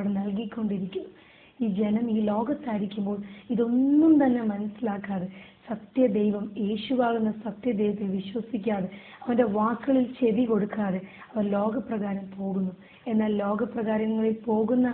അവിടെ നൽകിക്കൊണ്ടിരിക്കുന്നു. ഈ ജനം ഈ ലോകത്തായിരിക്കുമ്പോൾ ഇതൊന്നും തന്നെ മനസ്സിലാക്കാതെ സത്യദൈവം, യേശുവാകുന്ന സത്യദൈവത്തെ വിശ്വസിക്കാതെ അവന്റെ വാക്കുകളിൽ ചെവി കൊടുക്കാതെ അവർ ലോകപ്രകാരം പോകുന്നു. എന്നാൽ ലോകപ്രകാരങ്ങളിൽ പോകുന്ന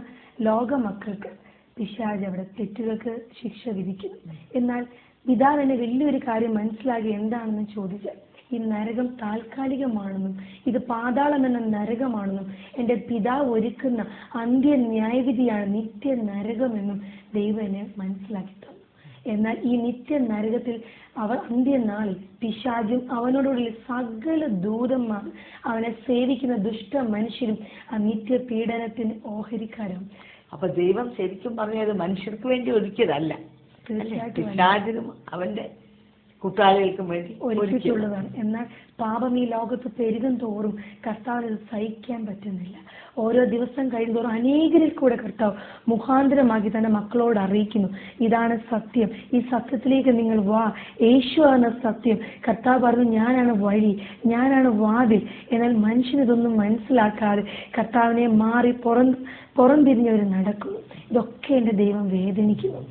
ലോകമക്കൾക്ക് പിശാച് അവിടെ തെറ്റുകൾക്ക് ശിക്ഷ വിധിക്കുന്നു. എന്നാൽ പിതാവിന് വലിയൊരു കാര്യം മനസ്സിലാക്കി എന്താണെന്ന് ചോദിച്ചാൽ, ഈ നരകം താൽക്കാലികമാണെന്നും ഇത് പാതാളം എന്ന നരകമാണെന്നും എൻ്റെ പിതാവ് ഒരുക്കുന്ന അന്ത്യ ന്യായവിധിയാണ് നിത്യ നരകമെന്നും ദൈവനെ മനസ്സിലാക്കി തന്നു. എന്നാൽ ഈ നിത്യ നരകത്തിൽ അവർ അന്ത്യനാളിൽ പിശാചും അവനോടുള്ള സകല ദൂതന്മാർ അവനെ സേവിക്കുന്ന ദുഷ്ട മനുഷ്യരും ആ നിത്യ പീഡനത്തിന് ഓഹരിക്കാരാണ്. അപ്പൊ ദൈവം ശരിക്കും പറഞ്ഞത് മനുഷ്യർക്ക് വേണ്ടി ഒരുക്കിയതല്ല, പിശാചിനും അവന്റെ കൂട്ടാളികൾക്കും വേണ്ടി ഒരുക്കിയിട്ടുള്ളതാണ്. എന്നാൽ പാപം ഈ ലോകത്ത് പെരുകും തോറും കർത്താവിന് സഹിക്കാൻ പറ്റുന്നില്ല. ഓരോ ദിവസം കഴിയുന്തോറും അനേകരിൽ കൂടെ കർത്താവ് മുഖാന്തരമാക്കി തന്റെ മക്കളോട് അറിയിക്കുന്നു, ഇതാണ് സത്യം, ഈ സത്യത്തിലേക്ക് നിങ്ങൾ വാ, യേശു എന്ന സത്യം. കർത്താവ് പറഞ്ഞു, ഞാനാണ് വഴി, ഞാനാണ് വാതിൽ. എന്നാൽ മനുഷ്യൻ ഇതൊന്നും മനസ്സിലാക്കാതെ കർത്താവിനെ മാറി പുറം തിരിഞ്ഞവർ നടക്കുന്നു. ഇതൊക്കെ എൻ്റെ ദൈവം വേദനിക്കുന്നു.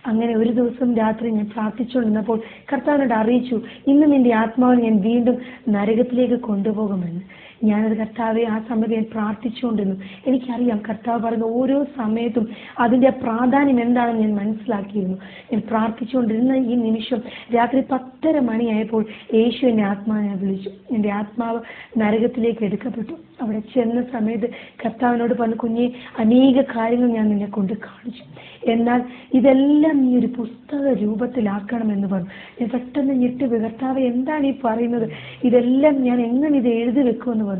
അങ്ങനെ ഒരു ദിവസം രാത്രി ഞാൻ പ്രാർത്ഥിച്ചുകൊണ്ടിരുന്നപ്പോൾ കർത്താവിനോട് അറിയിച്ചു, ഇന്ന് നിന്റെ ആത്മാവിനെ ഞാൻ വീണ്ടും നരകത്തിലേക്ക് കൊണ്ടുപോകുമെന്ന്. ഞാനത് കർത്താവെ ആ സമയത്ത് ഞാൻ പ്രാർത്ഥിച്ചുകൊണ്ടിരുന്നു. എനിക്കറിയാം കർത്താവ് പറയുന്ന ഓരോ സമയത്തും അതിൻ്റെ പ്രാധാന്യം എന്താണെന്ന് ഞാൻ മനസ്സിലാക്കിയിരുന്നു. ഞാൻ പ്രാർത്ഥിച്ചുകൊണ്ടിരുന്ന ഈ നിമിഷം രാത്രി 10:30 മണിയായപ്പോൾ യേശു എൻ്റെ ആത്മാവിനെ വിളിച്ചു. എൻ്റെ ആത്മാവ് നരകത്തിലേക്ക് എടുക്കപ്പെട്ടു. അവിടെ ചെന്ന സമയത്ത് കർത്താവിനോട് പറഞ്ഞു, കുഞ്ഞെ, അനേക കാര്യങ്ങൾ ഞാൻ നിന്നെ കൊണ്ട് കാണിച്ചു, എന്നാൽ ഇതെല്ലാം നീ ഒരു പുസ്തക രൂപത്തിലാക്കണമെന്ന് പറഞ്ഞു. ഞാൻ പെട്ടെന്ന് ഞെട്ടി, കർത്താവ് എന്താണ് ഈ പറയുന്നത്? ഇതെല്ലാം ഞാൻ എങ്ങനെ ഇത് എഴുതി വെക്കുമെന്ന് പറഞ്ഞു.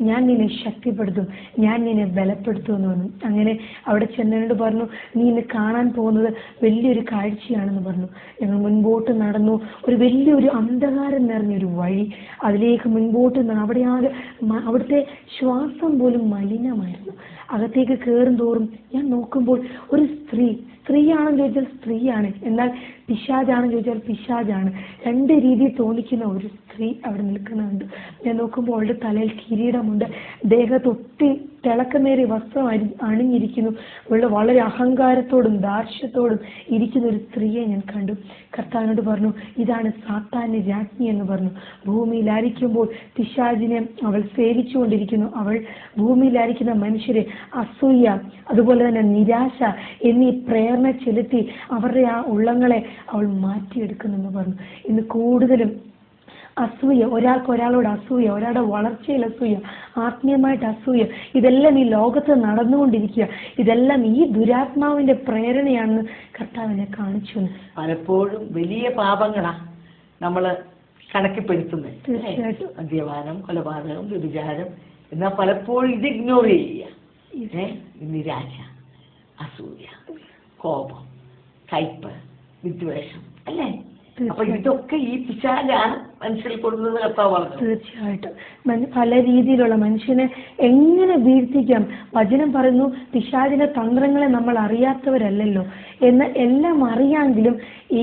ഞാൻ നിന്നെ ശക്തിപ്പെടുത്തും, ഞാൻ നിന്നെ ബലപ്പെടുത്തുമെന്ന് പറഞ്ഞു. അങ്ങനെ അവിടെ ചെന്നതിനോട് പറഞ്ഞു, നീ ഇന്ന് കാണാൻ പോകുന്നത് വലിയൊരു കാഴ്ചയാണെന്ന് പറഞ്ഞു. ഞങ്ങൾ മുൻപോട്ട് നടന്നു. ഒരു വലിയൊരു അന്ധകാരം നിറഞ്ഞൊരു വഴി, അതിലേക്ക് മുൻപോട്ട് അവിടുത്തെ ശ്വാസം പോലും മലിനമായിരുന്നു. അകത്തേക്ക് കയറും തോറും ഞാൻ നോക്കുമ്പോൾ ഒരു സ്ത്രീയാണെന്ന് ചോദിച്ചാൽ സ്ത്രീയാണ്, എന്നാൽ പിശാചാണെന്ന് ചോദിച്ചാൽ പിശാചാണ്. രണ്ട് രീതിയിൽ തോന്നിക്കുന്ന ഒരു സ്ത്രീ അവിടെ നിൽക്കുന്നുണ്ട്. ഞാൻ നോക്കുമ്പോൾ അവളുടെ തലയിൽ കിരീടമുണ്ട്, ദേഹത്തൊട്ടി തിളക്കമേറിയ വസ്ത്രം അണിഞ്ഞിരിക്കുന്നു. അവളുടെ വളരെ അഹങ്കാരത്തോടും ദാർഷ്ട്യത്തോടും ഇരിക്കുന്ന ഒരു സ്ത്രീയെ ഞാൻ കണ്ടു. കർത്താവിനോട് പറഞ്ഞു, ഇതാണ് സാത്താന്റെ രാജ്ഞി എന്ന് പറഞ്ഞു. ഭൂമിയിലായിരിക്കുമ്പോൾ പിശാചിനെ അവൾ സേവിച്ചുകൊണ്ടിരിക്കുന്നു. അവൾ ഭൂമിയിലായിരിക്കുന്ന മനുഷ്യരെ അസൂയ, അതുപോലെ തന്നെ നിരാശ എന്നീ പ്രേരണ ചെലുത്തി അവരുടെ ആ ഉള്ളങ്ങളെ അവൾ മാറ്റിയെടുക്കുന്നെന്ന് പറഞ്ഞു. ഇന്ന് കൂടുതലും അസൂയ, ഒരാൾക്ക് ഒരാളോട് അസൂയ, ഒരാളുടെ വളർച്ചയിൽ അസൂയ, ആത്മീയമായിട്ട് അസൂയ, ഇതെല്ലാം ഈ ലോകത്ത് നടന്നുകൊണ്ടിരിക്കുക. ഇതെല്ലാം ഈ ദുരാത്മാവിന്റെ പ്രേരണയാണെന്ന് കർത്താവിനെ കാണിച്ചു. പലപ്പോഴും വലിയ പാപങ്ങളാ നമ്മള് കണക്കിപ്പെടുത്തുന്നത്. തീർച്ചയായിട്ടും മദ്യപാനം, കൊലപാതകം, വ്യഭിചാരം. എന്നാൽ പലപ്പോഴും ഇത് ഇഗ്നോർ ചെയ്യുക. നിരാശ, അസൂയ, കോപം, കയ്പ്, വിദ്വേഷം, അല്ലേ? അപ്പൊ ഇതൊക്കെ ഈ പിശാചാണ് മനുഷ്യരിൽ കൊടുക്കുന്നത് കർത്താവ് പറഞ്ഞു. തീർച്ചയായിട്ടും പല രീതിയിലുള്ള മനുഷ്യനെ എങ്ങനെ വീഴ്ത്തിക്കാം. വചനം പറയുന്നു, പിശാചിന്റെ തന്ത്രങ്ങളെ നമ്മൾ അറിയാത്തവരല്ലല്ലോ എന്ന്. എല്ലാം അറിയാമെങ്കിലും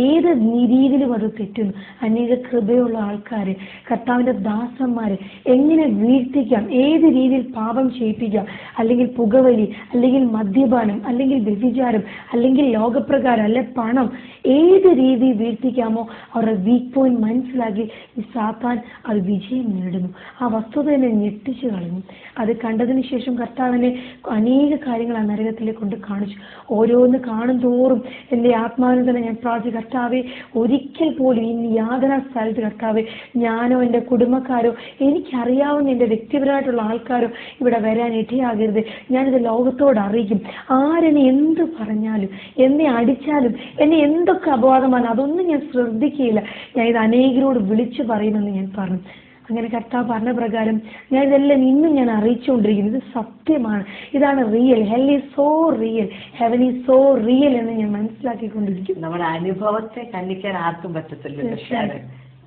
ഏത് രീതിയിലും അത് തെറ്റുന്നു. അനേക കൃപയുള്ള ആൾക്കാരെ, കർത്താവിന്റെ ദാസന്മാരെ എങ്ങനെ വീഴ്ത്തിക്കാം, ഏത് രീതിയിൽ പാപം ചെയ്യിപ്പിക്കാം, അല്ലെങ്കിൽ പുകവലി, അല്ലെങ്കിൽ മദ്യപാനം, അല്ലെങ്കിൽ വ്യഭിചാരം, അല്ലെങ്കിൽ ലോകപ്രകാരം, അല്ലെ പണം, ഏത് രീതിയിൽ വീഴ്ത്തിക്കാമോ അവരുടെ വീക്ക് പോയിന്റ് മനസ്സിലാക്കി ഈ സാത്താൻ അത് വിജയം നേടുന്നു. ആ വസ്തുത തന്നെ ഞെട്ടിച്ചു കളഞ്ഞു. അത് കണ്ടതിന് ശേഷം കർത്താവിനെ അനേക കാര്യങ്ങൾ ആ നരകത്തിലെ കൊണ്ട് കാണിച്ചു. ഓരോന്ന് കാണും തോറും എൻ്റെ ആത്മാവിനെ തന്നെ ഞാൻ പ്രാർത്ഥിച്ചു, കർത്താവെ, ഒരിക്കൽ പോലും ഇനി യാതൊരു സ്ഥലത്ത് കർത്താവെ ഞാനോ എൻ്റെ കുടുംബക്കാരോ എനിക്കറിയാവുന്ന എൻ്റെ വ്യക്തിപരമായിട്ടുള്ള ആൾക്കാരോ ഇവിടെ വരാൻ ഇടയാകരുത്. ഞാനിത് ലോകത്തോട് അറിയിക്കും. ആരെന്നെ എന്ത് പറഞ്ഞാലും, എന്നെ അടിച്ചാലും, എന്നെ എന്തൊക്കെ അപവാദമാണ്, അതൊന്നും ഞാൻ ശ്രദ്ധിക്കുകയില്ല. ഞാൻ ഇത് അനേകരോട് വിളിച്ചു പറയുമെന്ന് ഞാൻ പറഞ്ഞു. അങ്ങനെ കർത്താവ് പറഞ്ഞ പ്രകാരം ഞാൻ ഇതെല്ലാം ഇന്നും ഞാൻ അറിയിച്ചുകൊണ്ടിരിക്കുന്നു. ഇത് സത്യമാണ്, ഇതാണ് real. Hell is so real, heaven is so real എന്ന് ഞാൻ മനസ്സിലാക്കിക്കൊണ്ടിരിക്കും. നമ്മുടെ അനുഭവത്തെ കണ്ണിക്കാൻ ആർക്കും പറ്റത്തില്ല,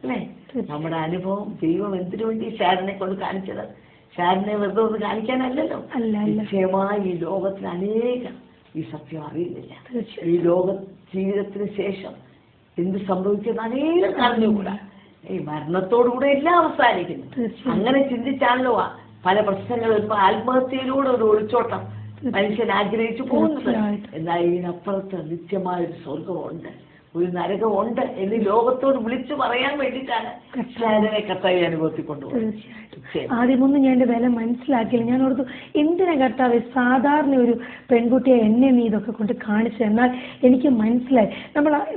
അല്ലേ? നമ്മുടെ അനുഭവം ദൈവം എന്തിനു വേണ്ടി ഷാരനെ കൊണ്ട് കാണിച്ചത്? ഷാരനെ വെറുതെ ഒന്ന് കാണിക്കാനല്ലല്ലോ. നിശ്ചയമായി ഈ ലോകത്തിൽ അനേകം ഈ സത്യം അറിയുന്നില്ല. ഈ ലോക ജീവിതത്തിന് ശേഷം എന്ത് സംഭവിക്കുന്ന അനേകം അറിഞ്ഞുകൂടാ. ഈ മരണത്തോടുകൂടെ എല്ലാം അവസാനിക്കുന്നു. അങ്ങനെ ചിന്തിച്ചാണല്ലോ പല പ്രശ്നങ്ങൾ വരുമ്പോൾ ആത്മഹത്യയിലൂടെ ഒരു ഒളിച്ചോട്ടം മനുഷ്യൻ ആഗ്രഹിച്ചു പോകുന്നത്. എന്നാൽ ഇതിനപ്പുറത്ത് നിത്യമായൊരു സ്വർഗമുണ്ട്, ഒരു നരകമുണ്ട് എന്ന് ലോകത്തോട് വിളിച്ചു പറയാൻ വേണ്ടിയിട്ടാണ് ശാരനെ കർത്താവ് അനുഭവത്തിൽ കൊണ്ടുപോകുന്നത്. ആദ്യമൊന്നും ഞാൻ എന്റെ വില മനസ്സിലാക്കിയില്ല. ഞാൻ ഓർത്തു, എന്തിനാ കർത്താവ് സാധാരണ ഒരു പെൺകുട്ടിയെ എന്നെ നീ ഇതൊക്കെ കൊണ്ട് കാണിച്ചു. എന്നാൽ എനിക്ക് മനസ്സിലായി,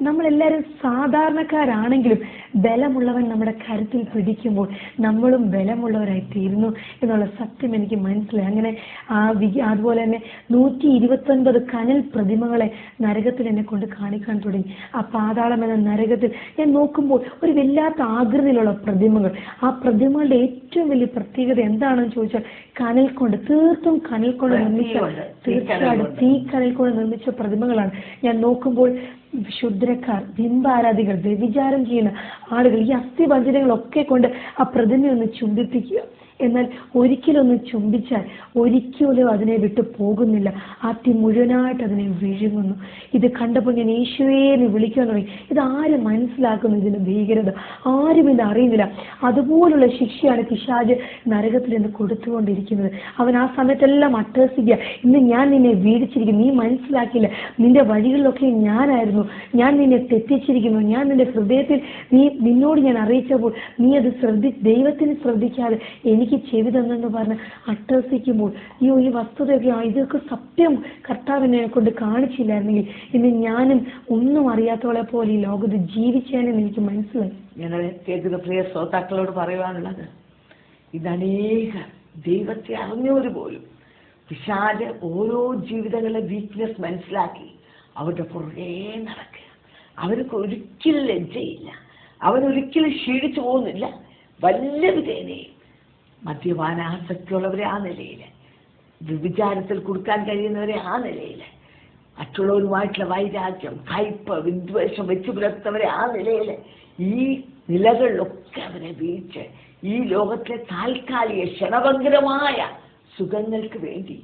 നമ്മളെല്ലാവരും സാധാരണക്കാരാണെങ്കിലും ബലമുള്ളവൻ നമ്മുടെ കരുത്തിൽ പിടിക്കുമ്പോൾ നമ്മളും ബലമുള്ളവരായി തീരുന്നു എന്നുള്ള സത്യം എനിക്ക് മനസ്സിലായി. അങ്ങനെ അതുപോലെ തന്നെ 129 കനൽ പ്രതിമകളെ നരകത്തിൽ എന്നെ കൊണ്ട് കാണിക്കാൻ തുടങ്ങി. ആ പാതാളം എന്ന നരകത്തിൽ ഞാൻ നോക്കുമ്പോൾ ഒരു വല്ലാത്ത ആകൃതിയിലുള്ള പ്രതിമകൾ. ആ പ്രതിമകളുടെ ഏറ്റവും വലിയ പ്രത്യേകത എന്താണെന്ന് ചോദിച്ചാൽ കനൽ കൊണ്ട്, തീർത്തും കനൽ കൊണ്ട് നിർമ്മിച്ച, തീർച്ചയായിട്ടും തീക്കനൽ കൊണ്ട് നിർമ്മിച്ച പ്രതിമകളാണ്. ഞാൻ നോക്കുമ്പോൾ ക്ഷുദ്രക്കാർ, ബിംബാരാധികൾ, വ്യഭിചാരം ചെയ്യുന്ന ആളുകൾ ഈ അസ്ഥിഭഞ്ജനങ്ങളൊക്കെ കൊണ്ട് ആ പ്രതിമയൊന്ന് ചുംബിപ്പിക്കുക. എന്നാൽ ഒരിക്കലൊന്ന് ചുംബിച്ചാൽ ഒരിക്കലും അതിനെ വിട്ടു പോകുന്നില്ല. മുഴുവനായിട്ട് അതിനെ വിഴുങ്ങുന്നു. ഇത് കണ്ടപ്പോൾ ഞാൻ യേശുവേ എന്ന് വിളിക്കാൻ തുടങ്ങി. ഇത് ആരും മനസ്സിലാക്കുന്നു ഇതിന്റെ ഭീകരത? ആരും ഇത് അറിയുന്നില്ല. അതുപോലുള്ള ശിക്ഷയാണ് പിശാച് നരകത്തിൽ നിന്ന് കൊടുത്തുകൊണ്ടിരിക്കുന്നത്. അവൻ ആ സമയത്തെല്ലാം അട്ടഹസിക്കുക, ഇന്ന് ഞാൻ നിന്നെ വീഴിച്ചിരിക്കുന്നു, നീ മനസ്സിലാക്കിയില്ല, നിന്റെ വഴികളിലൊക്കെ ഞാനായിരുന്നു, ഞാൻ നിന്നെ തെറ്റിച്ചിരിക്കുന്നു, ഞാൻ നിന്റെ ഹൃദയത്തിൽ നിന്നോട് ഞാൻ അറിയിച്ചപ്പോൾ നീ അത് ദൈവത്തിന് ശ്രദ്ധിക്കാതെ എനിക്ക് ചെവി തന്നെന്ന് പറഞ്ഞ് അട്ടഹസിക്കുമ്പോൾ, അയ്യോ ഈ വസ്തുതയൊക്കെ ഇതൊക്കെ സത്യം കർത്താവിനെ കൊണ്ട് കാണിച്ചില്ലായിരുന്നെങ്കിൽ ഇന്ന് ഞാനും ഒന്നും അറിയാത്തവളെ പോലെ ഈ ലോകത്ത് ജീവിച്ചേനെന്ന് എനിക്ക് മനസ്സിലായി. ഞങ്ങളെ കേൾക്കുന്ന പ്രിയ ശ്രോതാക്കളോട് പറയുവാനുള്ളത്, ഇതനേക ദൈവത്തെ അറിഞ്ഞവര് പോലും പിശാച് ഓരോ ജീവിതങ്ങളിലെ വീക്ക്നെസ് മനസ്സിലാക്കി അവരുടെ പുറകെ നടക്കുക. അവർക്ക് ഒരിക്കലും ലജ്ജയില്ല, അവരൊരിക്കലും ക്ഷീണിച്ചു പോകുന്നില്ല. വല്ല വിധേനയും മദ്യപാനാസക്തിയുള്ളവരെ ആ നിലയിൽ, വിചാരത്തിൽ കൊടുക്കാൻ കഴിയുന്നവരെ ആ നിലയിൽ, മറ്റുള്ളവരുമായിട്ടുള്ള വൈരാഗ്യം, കയ്പ്, വിദ്വേഷം വെച്ചു പുലർത്തുന്നവരെ ആ നിലയിൽ, ഈ നിലകളിലൊക്കെ അവരെ വീഴ്ച ഈ ലോകത്തിലെ താൽക്കാലിക ക്ഷണഭംഗരമായ സുഖങ്ങൾക്ക് വേണ്ടി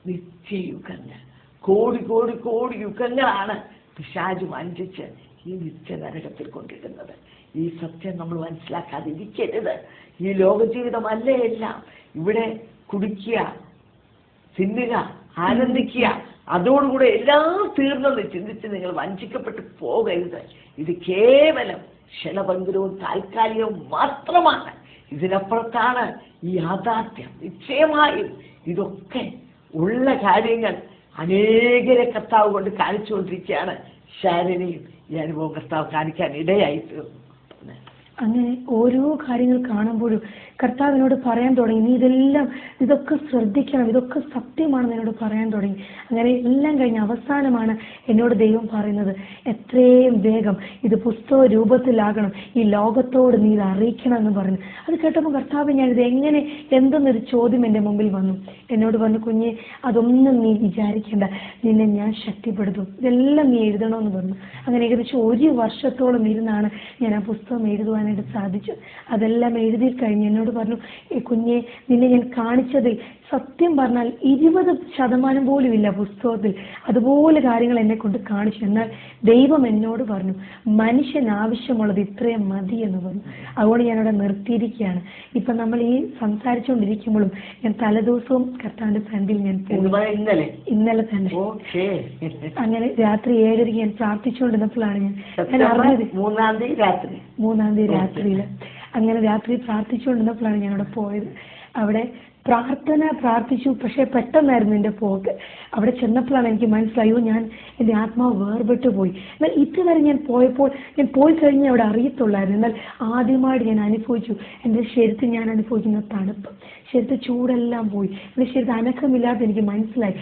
നിത്യയുഗങ്ങൾ, കോടി കോടി കോടി യുഗങ്ങളാണ് പിശാച് വഞ്ചിച്ച് ഈ നിത്യനരകത്തിൽ കൊണ്ടിടുന്നത്. ഈ സത്യം നമ്മൾ മനസ്സിലാക്കാതിരിക്കരുത്. ഈ ലോകജീവിതമല്ല എല്ലാം. ഇവിടെ കുടിക്കുക, തിന്നുക, ആനന്ദിക്കുക, അതോടുകൂടെ എല്ലാം തീർന്നെന്ന് ചിന്തിച്ച് നിങ്ങൾ വഞ്ചിക്കപ്പെട്ടു പോകരുത്. ഇത് കേവലം ക്ഷണഭംഗരവും താൽക്കാലികവും മാത്രമാണ്. ഇതിനപ്പുറത്താണ് ഈ യാഥാർത്ഥ്യം. നിശ്ചയമായും ഇതൊക്കെ ഉള്ള കാര്യങ്ങൾ അനേകരെ കർത്താവ് കൊണ്ട് കാണിച്ചുകൊണ്ടിരിക്കുകയാണ്. ശാരനെയും ഈ അനുഭവം കർത്താവ് കാണിക്കാൻ ഇടയായി തീർന്നു. അങ്ങനെ ഓരോ കാര്യങ്ങൾ കാണുമ്പോഴും കർത്താവിനോട് പറയാൻ തുടങ്ങി, നീ ഇതൊക്കെ ശ്രദ്ധിക്കണം, ഇതൊക്കെ സത്യമാണെന്ന് എന്നോട് പറയാൻ തുടങ്ങി. അങ്ങനെ എല്ലാം കഴിഞ്ഞ് അവസാനമാണ് എന്നോട് ദൈവം പറയുന്നത്, എത്രയും വേഗം ഇത് പുസ്തക രൂപത്തിലാകണം, ഈ ലോകത്തോട് നീ ഇത് അറിയിക്കണം എന്ന് പറഞ്ഞു. അത് കേട്ടപ്പോൾ കർത്താവ്, ഞാനിത് എങ്ങനെ, എന്തെന്നൊരു ചോദ്യം എൻ്റെ മുമ്പിൽ വന്നു. എന്നോട് പറഞ്ഞു, കുഞ്ഞെ അതൊന്നും നീ വിചാരിക്കേണ്ട, നിന്നെ ഞാൻ ശക്തിപ്പെടുത്തും, ഇതെല്ലാം നീ എഴുതണമെന്ന് പറഞ്ഞു. അങ്ങനെ ഏകദേശം 1 വർഷത്തോളം ഇരുന്നാണ് ഞാൻ ആ പുസ്തകം എഴുതുവാനായിട്ട് സാധിച്ചു. അതെല്ലാം എഴുതി കഴിഞ്ഞ് എന്നോട് പറഞ്ഞു, കുഞ്ഞെ നിന്നെ ഞാൻ കാണിച്ചതിൽ സത്യം പറഞ്ഞാൽ 20% പോലും ഇല്ല പുസ്തകത്തിൽ. അതുപോലെ കാര്യങ്ങൾ എന്നെ കൊണ്ട് കാണിച്ചു. എന്നാൽ ദൈവം എന്നോട് പറഞ്ഞു, മനുഷ്യൻ ആവശ്യമുള്ളത് ഇത്രയും മതി എന്ന് പറഞ്ഞു. അതുകൊണ്ട് ഞാനവിടെ നിർത്തിയിരിക്കുകയാണ്. ഇപ്പൊ നമ്മൾ ഈ സംസാരിച്ചുകൊണ്ടിരിക്കുമ്പോഴും ഞാൻ തലേദിവസവും കർത്താവിന്റെ സന്നിധിയിൽ ഞാൻ ഇന്നലെ തന്നെ അങ്ങനെ രാത്രി 7:30 ഞാൻ പ്രാർത്ഥിച്ചുകൊണ്ടിരുന്നപ്പോഴാണ് ഞാൻ അറിഞ്ഞത്. 3-ാം തീയതി രാത്രിയിൽ അങ്ങനെ രാത്രി പ്രാർത്ഥിച്ചുകൊണ്ടിരുന്നപ്പോഴാണ് ഞാൻ അവിടെ പോയത്. അവിടെ പ്രാർത്ഥിച്ചു. പക്ഷെ പെട്ടെന്നായിരുന്നു എൻ്റെ പോക്ക്. അവിടെ ചെന്നപ്പോഴാണ് എനിക്ക് മനസ്സിലായോ, എൻ്റെ ആത്മാവ് വേർപെട്ടു പോയി. എന്നാൽ ഇതുവരെ ഞാൻ പോയി കഴിഞ്ഞ് അവിടെ അറിയത്തുള്ളായിരുന്നു. എന്നാൽ ആദ്യമായിട്ട് ഞാൻ അനുഭവിച്ചു, എൻ്റെ ശരീരത്തിൽ ഞാൻ അനുഭവിക്കുന്ന തണുപ്പ്, ശരീരത്തിൽ ചൂടെല്ലാം പോയി. എൻ്റെ ശരീരത്തിൽ അനക്കമില്ലാതെ എനിക്ക് മനസ്സിലായി.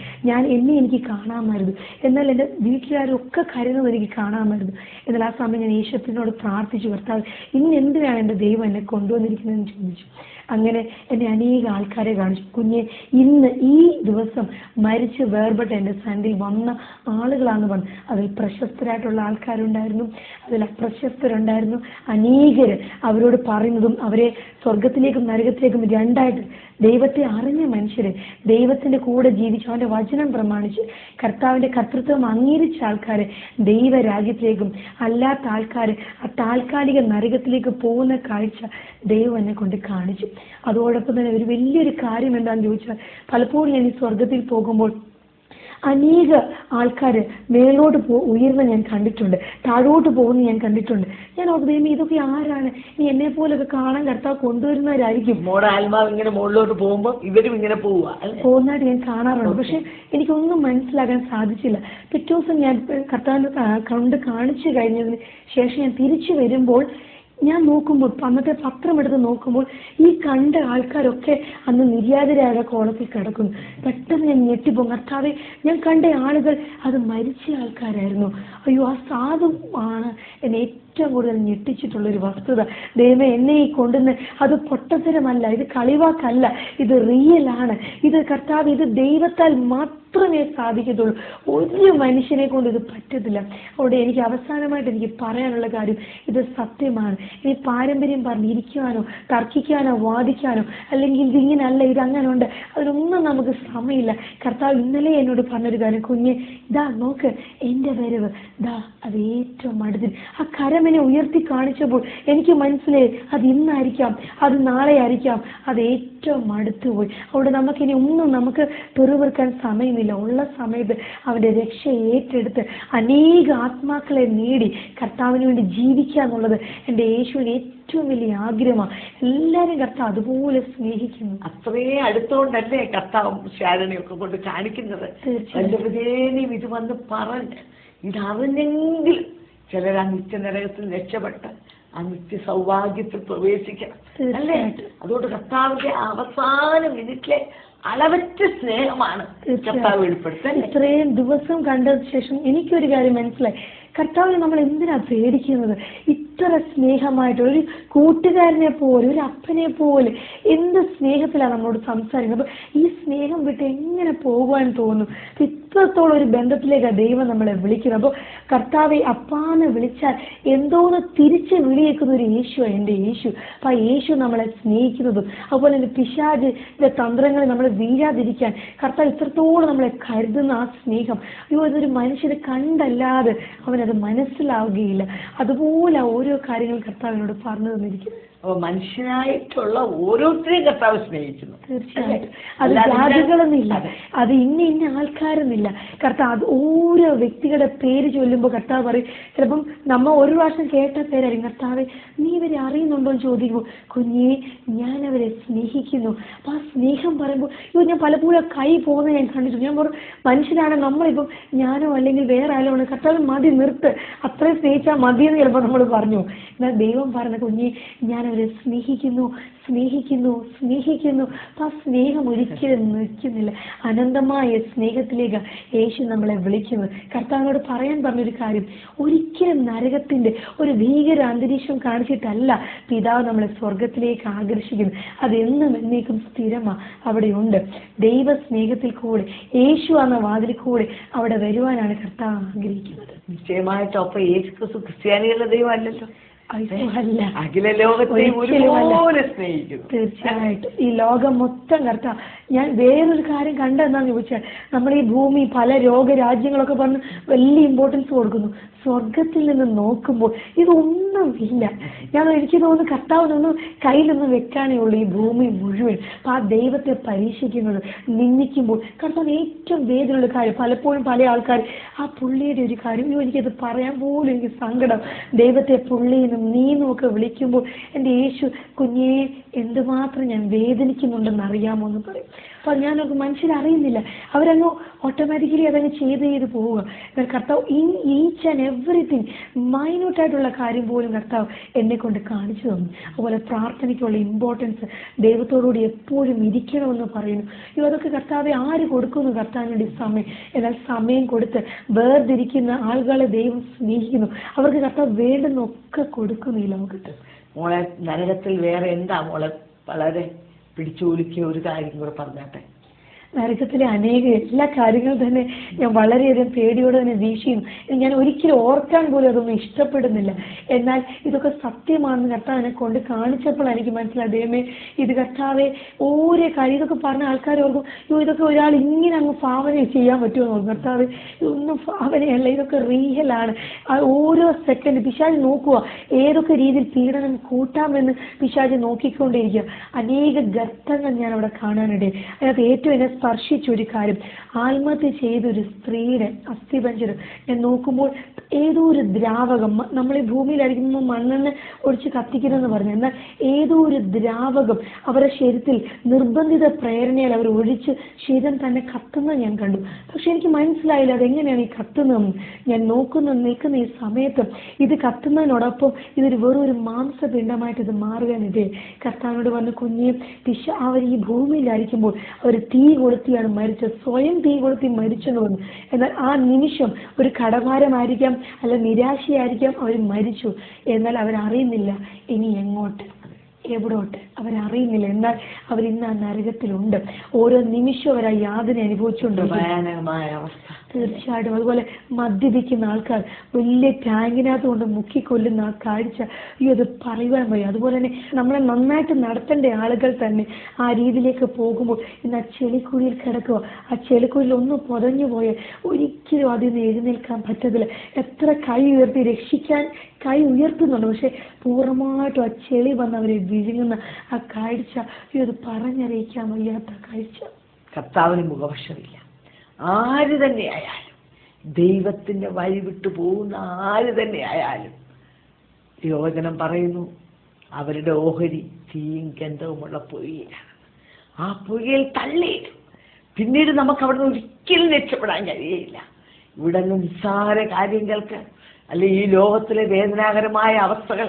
എനിക്ക് കാണാമായിരുന്നു. എന്നാൽ എൻ്റെ വീട്ടുകാരൊക്കെ കരുതുന്നത് എനിക്ക് കാണാമായിരുന്നു. എന്നാൽ ആ സമയം ഞാൻ യേശുവിനോട് പ്രാർത്ഥിച്ചു, കർത്താവ് ഇന്ന് എന്തിനാണ് എൻ്റെ ദൈവം എന്നെ കൊണ്ടുവന്നിരിക്കുന്നതെന്ന് ചോദിച്ചു. അങ്ങനെ എന്നെ അനേക ആൾക്കാരെ കാണിച്ചു. കുഞ്ഞെ, ഇന്ന് ഈ ദിവസം മരിച്ച് വേർപെട്ട് എൻ്റെ സന്നിധിയിൽ വന്ന ആളുകളാണെന്ന് പറഞ്ഞു. അതിൽ പ്രശസ്തരായിട്ടുള്ള ആൾക്കാരുണ്ടായിരുന്നു, അതിൽ അപ്രശസ്തരുണ്ടായിരുന്നു. അനേകര് അവരോട് പറയുന്നതും അവരെ സ്വർഗത്തിലേക്കും നരകത്തിലേക്കും രണ്ടായിട്ട് ദൈവത്തെ അറിഞ്ഞ മനുഷ്യര്, ദൈവത്തിന്റെ കൂടെ ജീവിച്ച് അവന്റെ വചനം പ്രമാണിച്ച് കർത്താവിന്റെ കർത്തൃത്വം അംഗീകരിച്ച ആൾക്കാര് ദൈവരാജ്യത്തിലേക്കും അല്ലാത്ത ആൾക്കാര് ആ താൽക്കാലിക നരകത്തിലേക്ക് പോകുന്ന കാഴ്ച ദൈവം എന്നെ കൊണ്ട് കാണിച്ചു. അതോടൊപ്പം തന്നെ ഒരു വലിയൊരു കാര്യം എന്താണെന്ന് ചോദിച്ചാൽ, പലപ്പോഴും ഞാൻ ഈ സ്വർഗത്തിൽ പോകുമ്പോൾ അനേക ആൾക്കാര് മേലോട്ട് ഉയർന്ന് ഞാൻ കണ്ടിട്ടുണ്ട്, താഴോട്ട് പോകുന്ന ഞാൻ കണ്ടിട്ടുണ്ട്. ഞാൻ ഓർക്കും, ഇതൊക്കെ ആരാണ്? ഇനി എന്നെ പോലൊക്കെ കാണാൻ കർത്താവ് കൊണ്ടുവരുന്നവരായിരിക്കും. ആത്മാവ് ഇങ്ങനെ മുകളിലോട്ട് പോകുമ്പോൾ ഇവരും ഇങ്ങനെ പോകുന്നതായിട്ട് ഞാൻ കാണാറുണ്ട്. പക്ഷെ എനിക്കൊന്നും മനസ്സിലാക്കാൻ സാധിച്ചില്ല. പിറ്റേ ദിവസം ഞാൻ കർത്താവിന്റെ കൊണ്ട് കാണിച്ചു കഴിഞ്ഞതിന് ശേഷം ഞാൻ തിരിച്ചു വരുമ്പോൾ ഞാൻ നോക്കുമ്പോൾ, അന്നത്തെ പത്രം എടുത്ത് നോക്കുമ്പോൾ ഈ കണ്ട ആൾക്കാരൊക്കെ അന്ന് നിര്യാതരായ കോളത്തിൽ കിടക്കുന്നു. പെട്ടെന്ന് ഞാൻ ഞെട്ടിപ്പോകും. കർത്താവേ, ഞാൻ കണ്ട ആളുകൾ അത് മരിച്ച ആൾക്കാരായിരുന്നു. അയ്യോ, ആ സാധു ആണ് എന്നെ ഏറ്റവും കൂടുതൽ ഞെട്ടിച്ചിട്ടുള്ളൊരു വസ്തുത. ദൈവമേ, എന്നെ ഈ കൊണ്ടുവന്ന് അത് പൊട്ടത്തരമല്ല, ഇത് കളിവാക്കല്ല, ഇത് റിയൽ ആണ്. ഇത് കർത്താവ്, ഇത് ദൈവത്താൽ മാത്രമേ സാധിക്കത്തുള്ളൂ. ഒരു മനുഷ്യനെ കൊണ്ട് ഇത് പറ്റത്തില്ല. അവിടെ എനിക്ക് അവസാനമായിട്ട് എനിക്ക് പറയാനുള്ള കാര്യം, ഇത് സത്യമാണ്. ഇനി പാരമ്പര്യം പറഞ്ഞിരിക്കുവാനോ തർക്കിക്കാനോ വാദിക്കാനോ അല്ലെങ്കിൽ ഇതിങ്ങനല്ല ഇതങ്ങനെ ഉണ്ട്, അതിനൊന്നും നമുക്ക് സമയമില്ല. കർത്താവ് ഇന്നലെ എന്നോട് പറഞ്ഞൊരു കാര്യം, കുഞ്ഞ് ഇതാ നോക്ക്, എൻ്റെ വരവ് ദാ അത് ഏറ്റവും അടുത്തിൽ. ആ കരമെന്നെ ഉയർത്തി കാണിച്ചപ്പോൾ എനിക്ക് മനസ്സിലായി, അത് ഇന്നായിരിക്കാം, അത് നാളെ ആയിരിക്കാം, അത് ഏറ്റവും അടുത്തുപോയി. അവിടെ നമുക്കിനി ഒന്നും നമുക്ക് പെറുവിറുക്കാൻ സമയമില്ല. ഉള്ള സമയത്ത് അവന്റെ രക്ഷ ഏറ്റെടുത്ത് അനേക ആത്മാക്കളെ നേടി കർത്താവിന് വേണ്ടി ജീവിക്കുക എന്നുള്ളത് എൻ്റെ യേശുവിന് ഏറ്റവും വലിയ ആഗ്രഹമാണ്. എല്ലാവരും കർത്താവ് അതുപോലെ സ്നേഹിക്കുന്നു. അത്രയും അടുത്തോണ്ടല്ലേ കർത്താവ് ശാരനെയൊക്കെ കൊണ്ട് കാണിക്കുന്നത്. തീർച്ചയായും ഇത് വന്ന് പറഞ്ഞ് ഇതറിഞ്ഞെങ്കിൽ ചിലർ ആ നിത്യനരകത്തിൽ രക്ഷപ്പെട്ട് ആ നിത്യ സൗഭാഗ്യത്തിൽ പ്രവേശിക്കണം അല്ലേ? അതുകൊണ്ട് കർത്താവിന്റെ അവസാന മിനിറ്റിലെ അളവറ്റ സ്നേഹമാണ് കർത്താവ് വെളിപ്പെടുത്തുന്നത്. ഇത്രയും ദിവസം കണ്ടതിന് ശേഷം എനിക്കൊരു കാര്യം മനസ്സിലായി, കർത്താവിനെ നമ്മൾ എന്തിനാ പേടിക്കുന്നത്? ഇത്ര സ്നേഹമായിട്ട് ഒരു കൂട്ടുകാരനെ പോലെ, ഒരു അപ്പനെ പോലെ എന്ത് സ്നേഹത്തിലാണ് നമ്മളോട് സംസാരിക്കുന്നത്. അപ്പൊ ഈ സ്നേഹം വിട്ട് എങ്ങനെ പോകുവാൻ തോന്നും? ഇത്രത്തോളം ഒരു ബന്ധത്തിലേക്കാണ് ദൈവം നമ്മളെ വിളിക്കുന്നത്. അപ്പോൾ കർത്താവെ അപ്പാന്ന് വിളിച്ചാൽ എന്തോന്ന് തിരിച്ച് വിളിയേക്കുന്ന ഒരു യേശു എൻ്റെ യേശു. അപ്പൊ ആ യേശു നമ്മളെ സ്നേഹിക്കുന്നതും അതുപോലെ തന്നെ പിശാചിന്റെ തന്ത്രങ്ങളിൽ നമ്മൾ വീഴാതിരിക്കാൻ കർത്താവ് ഇത്രത്തോളം നമ്മളെ കരുതുന്ന ആ സ്നേഹം, അയ്യോ ഇതൊരു മനുഷ്യരെ കണ്ടല്ലാതെ അവനത് മനസ്സിലാവുകയില്ല. അതുപോലെ ഓരോ കാര്യങ്ങൾ കർത്താവിനോട് പറഞ്ഞു തന്നിരിക്കുന്നു. അപ്പൊ മനുഷ്യനായിട്ടുള്ള ഓരോരുത്തരെയും കർത്താവ് സ്നേഹിക്കുന്നു. തീർച്ചയായിട്ടും. അത് ജാതികളൊന്നുമില്ല, അത് ഇന്ന ആൾക്കാരൊന്നുമില്ല. കർത്താവ് അത് ഓരോ വ്യക്തികളുടെ പേര് ചൊല്ലുമ്പോൾ കർത്താവ് പറയും, ചിലപ്പം നമ്മൾ ഒരു പ്രാവശ്യം കേട്ട പേരായിരിക്കും. കർത്താവെ നീ ഇവരെ അറിയുന്നുണ്ടോ എന്ന് ചോദിക്കുമ്പോൾ, കുഞ്ഞേ ഞാൻ അവരെ സ്നേഹിക്കുന്നു. അപ്പൊ ആ സ്നേഹം പറയുമ്പോൾ ഇവ ഞാൻ പലപ്പോഴും കൈ പോകുന്നത് ഞാൻ കണ്ടിട്ടുണ്ട്. ഞാൻ പറഞ്ഞു, മനുഷ്യനാണ് നമ്മളിപ്പം ഞാനോ അല്ലെങ്കിൽ വേറെ ആരോ ആണ്, കർത്താവ് മതി നിർത്ത്, അത്രയും സ്നേഹിച്ചാൽ മതിയെന്ന് ചിലപ്പോൾ നമ്മൾ പറഞ്ഞു. എന്നാൽ ദൈവം പറഞ്ഞ, കുഞ്ഞേ ഞാൻ അവരെ സ്നേഹിക്കുന്നു സ്നേഹിക്കുന്നു സ്നേഹിക്കുന്നു. അപ്പൊ ആ സ്നേഹം ഒരിക്കലും നിൽക്കുന്നില്ല. അനന്തമായ സ്നേഹത്തിലേക്ക് യേശു നമ്മളെ വിളിക്കുന്നത്. കർത്താവിനോട് പറയാൻ പറഞ്ഞൊരു കാര്യം, ഒരിക്കലും നരകത്തിന്റെ ഒരു ഭീകര അന്തരീക്ഷം കാണിച്ചിട്ടല്ല പിതാവ് നമ്മളെ സ്വർഗത്തിലേക്ക് ആകർഷിക്കുന്നത്. അതെന്നും എന്നേക്കും സ്ഥിരമാ അവിടെ ഉണ്ട്. ദൈവ സ്നേഹത്തിൽ കൂടെ യേശു എന്ന വാതിൽ കൂടെ അവിടെ വരുവാനാണ് കർത്താവ് ആഗ്രഹിക്കുന്നത്. നിശ്ചയമായിട്ടും അപ്പൊ യേശു ക്രിസ്ത്യാനികളുടെ ദൈവം അല്ലല്ലോ, അഖില ലോകത്തെ ഒരുപോലെ സ്നേഹിക്കുന്നു. തീർച്ചയായിട്ടും ഈ ലോകം മൊത്തം കർത്താവ്. ഞാൻ വേറൊരു കാര്യം കണ്ടെന്നാന്ന് ചോദിച്ചാൽ, നമ്മൾ ഈ ഭൂമി പല രാജ്യങ്ങളൊക്കെ പറഞ്ഞ് വലിയ ഇമ്പോർട്ടൻസ് കൊടുക്കുന്നു. സ്വർഗത്തിൽ നിന്ന് നോക്കുമ്പോൾ ഇതൊന്നുമില്ല. എനിക്ക് തോന്നുന്നു കർത്താവിനൊന്നും കയ്യിലൊന്നും വെക്കാനേ ഉള്ളൂ ഈ ഭൂമി മുഴുവൻ. അപ്പൊ ആ ദൈവത്തെ പരീക്ഷിക്കുന്നത് നിന്ദിക്കുമ്പോൾ കർത്താവ് ഏറ്റവും വേദനയുള്ള കാര്യം. പലപ്പോഴും പല ആൾക്കാർ ആ പുള്ളിയുടെ ഒരു കാര്യം, എനിക്കത് പറയാൻ പോലും എനിക്ക് സങ്കടം. ദൈവത്തെ പുള്ളിന്നും നീന്നും ഒക്കെ വിളിക്കുമ്പോൾ എൻ്റെ യേശു കുഞ്ഞേ എന്തുമാത്രം ഞാൻ വേദനിക്കുന്നുണ്ടെന്ന് അറിയാമോ എന്ന് പറയും. അപ്പൊ ഞാനൊക്കെ മനുഷ്യരറിയുന്നില്ല, അവരങ്ങ് ഓട്ടോമാറ്റിക്കലി അതങ്ങ് ചെയ്ത് പോവുക. കർത്താവ് ഈച്ച് ആൻഡ് എവറിത്തിങ് മൈന്യൂട്ടായിട്ടുള്ള കാര്യം പോലും കർത്താവ് എന്നെ കൊണ്ട് കാണിച്ചു തന്നു. അതുപോലെ പ്രാർത്ഥനയ്ക്കുള്ള ഇമ്പോർട്ടൻസ്, ദൈവത്തോടുകൂടി എപ്പോഴും ഇരിക്കണമെന്ന് പറയുന്നു. അതൊക്കെ കർത്താവെ ആര് കൊടുക്കുന്നു കർത്താവിന് വേണ്ടി സമയം? എന്നാൽ സമയം കൊടുത്ത് വേർതിരിക്കുന്ന ആളുകളെ ദൈവം സ്നേഹിക്കുന്നു. അവർക്ക് കർത്താവ് വേണ്ടുന്നൊക്കെ കൊടുക്കുന്നു ഈ ലോകത്ത്. മോളെ, നരകത്തിൽ വേറെ എന്താ മോളെ വളരെ പിടിച്ചുകൊലിക്കുക? ഒരു കാര്യം കൂടെ പറഞ്ഞാട്ടെ. നരകത്തിലെ അനേക എല്ലാ കാര്യങ്ങളും തന്നെ ഞാൻ വളരെയധികം പേടിയോടെ തന്നെ വീക്ഷിക്കുന്നു. ഞാൻ ഒരിക്കലും ഓർക്കാൻ പോലും അതൊന്നും ഇഷ്ടപ്പെടുന്നില്ല. എന്നാൽ ഇതൊക്കെ സത്യമാണെന്ന് കർത്താവ് എന്നെ കൊണ്ട് കാണിച്ചപ്പോൾ എനിക്ക് മനസ്സിലായി, ദൈവമേ ഇത് കർത്താവെ ഓരോ കാര്യം ഇതൊക്കെ പറഞ്ഞ ആൾക്കാർ ഓർക്കും, ഇതൊക്കെ ഒരാൾ ഇങ്ങനെ അങ്ങ് ഭാവന ചെയ്യാൻ പറ്റുമോ നോക്കും. കർത്താവ് ഇതൊന്നും ഭാവനയല്ല, ഇതൊക്കെ റിയലാണ്. ഓരോ സെക്കൻഡ് പിശാച് നോക്കുക ഏതൊക്കെ രീതിയിൽ പീഡനം കൂട്ടാമെന്ന് പിശാച് നോക്കിക്കൊണ്ടിരിക്കുക. അനേക ഗർത്തങ്ങൾ ഞാൻ അവിടെ കാണാനിടയിൽ. അതിനകത്ത് ഏറ്റവും എന്നെ സ്പർശിച്ചൊരു കാര്യം, ആത്മഹത്യ ചെയ്തൊരു സ്ത്രീയുടെ അസ്ഥിപഞ്ജരം ഞാൻ നോക്കുമ്പോൾ ഏതോ ഒരു ദ്രാവകം, നമ്മൾ ഈ ഭൂമിയിലായിരിക്കുമ്പോൾ മണ്ണെണ്ണ ഒഴിച്ച് കത്തിക്കുന്നതെന്ന് പറഞ്ഞു, എന്നാൽ ഏതോ ഒരു ദ്രാവകം അവരുടെ ശരീരത്തിൽ നിർബന്ധിത പ്രേരണയാൽ അവർ ഒഴിച്ച് ശരീരം തന്നെ കത്തുന്നത് ഞാൻ കണ്ടു. പക്ഷെ എനിക്ക് മനസ്സിലായില്ല അതെങ്ങനെയാണ് ഈ കത്തുന്നതെന്ന്. ഞാൻ നിൽക്കുന്ന ഈ സമയത്ത് ഇത് കത്തുന്നതിനോടൊപ്പം ഇതൊരു വെറും ഒരു മാംസപിണ്ഡമായിട്ട് ഇത് മാറുവാനിതേ. കർത്താവിനോട് വന്ന് കുഞ്ഞിയും അവർ ഈ ഭൂമിയിലായിരിക്കുമ്പോൾ അവർ തീ കൊളുത്തിയാണ് മരിച്ചത്, സ്വയം തീ കൊളുത്തി മരിച്ചെന്ന് പറഞ്ഞു. എന്നാൽ ആ നിമിഷം ഒരു കടഭാരമായിരിക്കാം, അല്ല നിരാശയായിരിക്കാം, അവർ മരിച്ചു. എന്നാൽ അവരറിയുന്നില്ല ഇനി എങ്ങോട്ട്, എവിടോട്ട് അവരറിയുന്നില്ല. എന്നാൽ അവരിന്ന് ആ നരകത്തിലുണ്ട്. ഓരോ നിമിഷവും അവർ ആ യാതന അനുഭവിച്ചുകൊണ്ട് ഭയാനകമായ അവസ്ഥ. തീർച്ചയായിട്ടും. അതുപോലെ മദ്യപിക്കുന്ന ആൾക്കാർ വലിയ ടാങ്കിനകത്ത് കൊണ്ട് മുക്കിക്കൊല്ലുന്ന ആ കാഴ്ച, അത് പറയുവാൻ വയ്യ. അതുപോലെ തന്നെ നമ്മളെ നന്നായിട്ട് നടത്തേണ്ട ആളുകൾ തന്നെ ആ രീതിയിലേക്ക് പോകുമ്പോൾ ഇന്ന് ആ ചെളിക്കുഴിയിൽ കിടക്കുക. ആ ചെളിക്കുഴിയിൽ ഒന്ന് പൊതഞ്ഞു പോയാൽ ഒരിക്കലും അതിൽ നിന്ന് എഴുന്നേൽക്കാൻ പറ്റത്തില്ല. എത്ര കൈ ഉയർത്തി രക്ഷിക്കാൻ കൈ ഉയർത്തുന്നുണ്ട്, പക്ഷെ പൂർണ്ണമായിട്ടും ആ ചെളി വന്ന് അവരെ വിഴുങ്ങുന്ന ആ കാഴ്ച, അത് പറഞ്ഞറിയിക്കാൻ വയ്യാത്ത കാഴ്ച. കർത്താവിന് മുഖപക്ഷമില്ല. ആര് തന്നെ ആയാലും, ദൈവത്തിന്റെ വഴി വിട്ടു പോകുന്ന ആര് തന്നെ ആയാലും, യോജനം പറയുന്നു അവരുടെ ഓഹരി തീയും ഗന്ധവുമുള്ള പുകയിലാണ്. ആ പുകയിൽ തള്ളിയിട്ടു പിന്നീട് നമുക്ക് അവിടെ നിന്ന് ഒരിക്കലും രക്ഷപ്പെടാൻ കഴിയയില്ല. ഇവിടെ നിസ്സാര കാര്യങ്ങൾക്ക് അല്ലെ ഈ ലോകത്തിലെ വേദനാകരമായ അവസ്ഥകൾ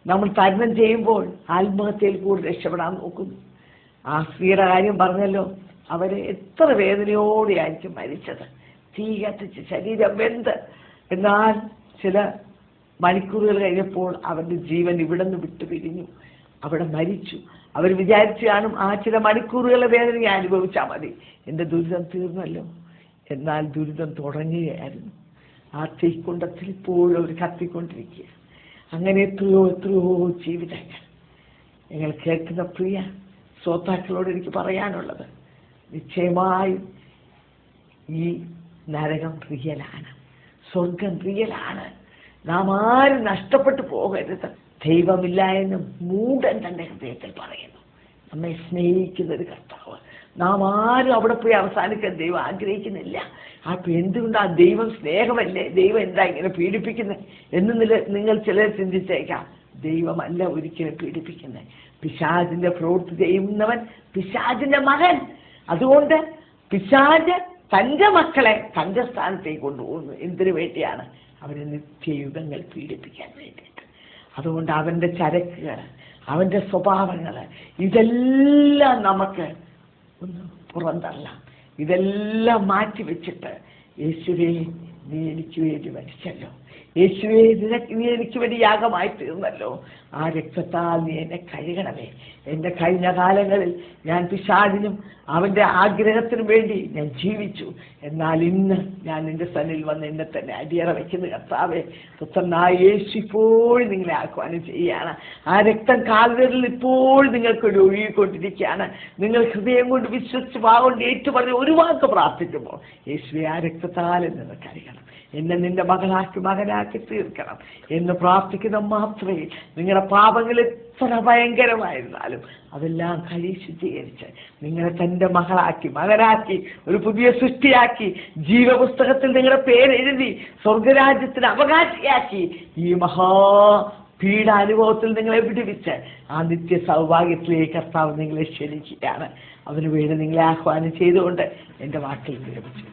നമ്മൾ തരണം ചെയ്യുമ്പോൾ ആത്മഹത്യയിൽ കൂടി രക്ഷപ്പെടാൻ നോക്കുന്നു. ആ സ്ത്രീയുടെ കാര്യം പറഞ്ഞല്ലോ, അവരെ എത്ര വേദനയോടെയായിരിക്കും മരിച്ചത്, തീ കത്തിച്ച് ശരീരം വെന്ത്. എന്നാൽ ചില മണിക്കൂറുകൾ കഴിഞ്ഞപ്പോൾ അവരുടെ ജീവൻ ഇവിടെ നിന്ന് വിട്ടു പിരിഞ്ഞു, അവിടെ മരിച്ചു. അവർ വിചാരിച്ചു കാണും ആ ചില മണിക്കൂറുകളുടെ വേദന ഞാൻ അനുഭവിച്ചാൽ മതി, എൻ്റെ ദുരിതം തീർന്നല്ലോ. എന്നാൽ ദുരിതം തുടങ്ങുകയായിരുന്നു. ആ തീക്കുണ്ടത്തിൽ ഇപ്പോഴും അവർ കത്തിക്കൊണ്ടിരിക്കുക. അങ്ങനെ എത്രയോ ജീവിതങ്ങൾ. നിങ്ങൾ കേൾക്കുന്ന പ്രിയ ശ്രോതാക്കളോട് എനിക്ക് പറയാനുള്ളത്, നിശ്ചയമായും ഈ നരകം റിയലാണ്, സ്വർഗം റിയലാണ്. നാം ആരും നഷ്ടപ്പെട്ടു പോകരുത്. ദൈവമില്ല എന്ന് മൂഢൻ തന്റെ ഹൃദയത്തിൽ പറയുന്നു. നമ്മെ സ്നേഹിക്കുന്ന ഒരു കർത്താവ്, നാം ആരും അവിടെ പോയി അവസാനിക്കാൻ ദൈവം ആഗ്രഹിക്കുന്നില്ല. അപ്പൊ എന്തുകൊണ്ട്? ആ ദൈവം സ്നേഹമല്ലേ, ദൈവം എന്താ ഇങ്ങനെ പീഡിപ്പിക്കുന്നത് എന്ന് നിങ്ങൾ ചിലർ ചിന്തിച്ചേക്കാം. ദൈവമല്ല ഒരിക്കലും പീഡിപ്പിക്കുന്നത്. പിശാചിന്റെ പ്രവൃത്തി ചെയ്യുന്നവൻ പിശാചിന്റെ മകൻ. അതുകൊണ്ട് പിശാച് തന്റെ മക്കളെ തന്റെ സ്ഥാനത്തേക്ക് കൊണ്ടുപോകുന്നു. എന്തിനു വേണ്ടിയാണ്? അവരെ നിത്യയുഗങ്ങൾ പീഡിപ്പിക്കാൻ വേണ്ടിയിട്ട്. അതുകൊണ്ട് അവന്റെ ചരക്കുകൾ, അവന്റെ സ്വഭാവങ്ങൾ, ഇതെല്ലാം നമുക്ക് ഒന്ന് പുറന്തള്ളാം. ഇതെല്ലാം മാറ്റിവെച്ചിട്ട്, യേശുവേ നീ എനിക്ക് വേണ്ടി മരിച്ചല്ലോ, യേശുവേ നീ എനിക്ക് വേണ്ടി യാഗമായി തീർന്നല്ലോ, ആ രക്തത്താൽ നീ എന്നെ കഴുകണമേ. എൻ്റെ കഴിഞ്ഞ കാലങ്ങളിൽ ഞാൻ പിശാചിനും അവൻ്റെ ആഗ്രഹത്തിനും വേണ്ടി ഞാൻ ജീവിച്ചു. എന്നാൽ ഇന്ന് ഞാൻ നിന്റെ സന്നിധിയിൽ വന്ന് എന്നെ തന്നെ അടിയറ വയ്ക്കുന്ന കർത്താവേ, പുത്രനായ യേശു ഇപ്പോഴും നിങ്ങളെ ആഹ്വാനം ചെയ്യുകയാണ്. ആ രക്തം കാൽവരിൽ ഇപ്പോൾ നിങ്ങൾക്കൊരു ഒഴുകിക്കൊണ്ടിരിക്കുകയാണ്. നിങ്ങൾ ഹൃദയം കൊണ്ട് വിശ്വസിച്ച് വാഗൊണ്ട് ഏറ്റുപറഞ്ഞ് ഒരു വാക്ക് പ്രാർത്ഥിക്കുമ്പോൾ, യേശുവേ ആ രക്തത്താൽ നിന്ന് കഴുകണം, എന്നെ നിന്റെ മകനാക്കി തീർക്കണം എന്ന് പ്രാർത്ഥിക്കുന്ന മാത്രമേ നിങ്ങളുടെ പാപങ്ങൾ എത്ര ഭയങ്കരമായിരുന്നാലും അതെല്ലാം കഴുകി ശുദ്ധീകരിച്ച് നിങ്ങളെ തൻ്റെ മകനാക്കി ഒരു പുതിയ സൃഷ്ടിയാക്കി ജീവപുസ്തകത്തിൽ നിങ്ങളുടെ പേരെഴുതി സ്വർഗരാജ്യത്തിന് അവകാശിയാക്കി ഈ പീഡാനുഭവത്തിൽ നിങ്ങളെ വിടുവിച്ച് ആ നിത്യ സൗഭാഗ്യത്തിലേക്ക് കർത്താവ് നിങ്ങളെ ക്ഷണിക്കുകയാണ്. അതിനുവേണ്ടി നിങ്ങളെ ആഹ്വാനം ചെയ്തുകൊണ്ട് എൻ്റെ വാക്കിൽ വിരമിച്ചു.